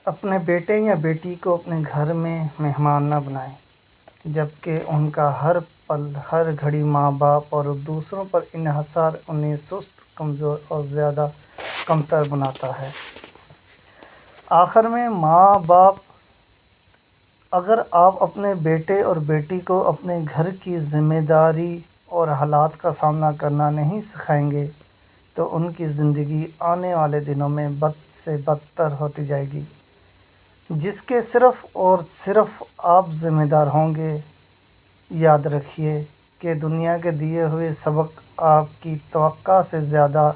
اپنے بیٹے یا بیٹی کو اپنے گھر میں مہمان نہ بنائیں، جبکہ ان کا ہر پل ہر گھڑی ماں باپ اور دوسروں پر انحصار انہیں سست، کمزور اور زیادہ کمتر بناتا ہے۔ آخر میں ماں باپ، اگر آپ اپنے بیٹے اور بیٹی کو اپنے گھر کی ذمہ داری اور حالات کا سامنا کرنا نہیں سکھائیں گے تو ان کی زندگی آنے والے دنوں میں بد سے بدتر ہوتی جائے گی، جس کے صرف اور صرف آپ ذمہ دار ہوں گے۔ یاد رکھیے کہ دنیا کے دیے ہوئے سبق آپ کی توقع سے زیادہ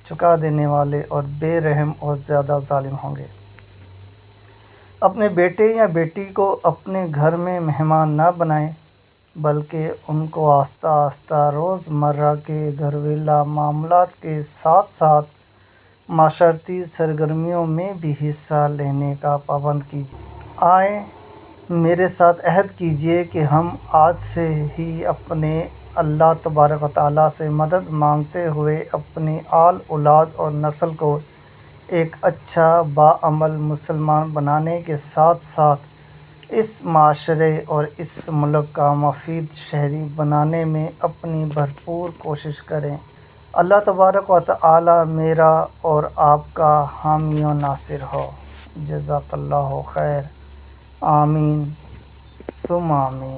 چکا دینے والے اور بے رحم اور زیادہ ظالم ہوں گے۔ اپنے بیٹے یا بیٹی کو اپنے گھر میں مہمان نہ بنائیں، بلکہ ان کو آہستہ آہستہ روزمرہ کے گھریلو معاملات کے ساتھ ساتھ معاشرتی سرگرمیوں میں بھی حصہ لینے کا پابند کیجیے۔ آئیں، میرے ساتھ عہد کیجیے کہ ہم آج سے ہی اپنے اللہ تبارک و تعالیٰ سے مدد مانگتے ہوئے اپنی آل اولاد اور نسل کو ایک اچھا باعمل مسلمان بنانے کے ساتھ ساتھ اس معاشرے اور اس ملک کا مفید شہری بنانے میں اپنی بھرپور کوشش کریں۔ اللہ تبارک و تعالیٰ میرا اور آپ کا حامی و ناصر ہو۔ جزاک اللہ خیر۔ آمین ثم آمین۔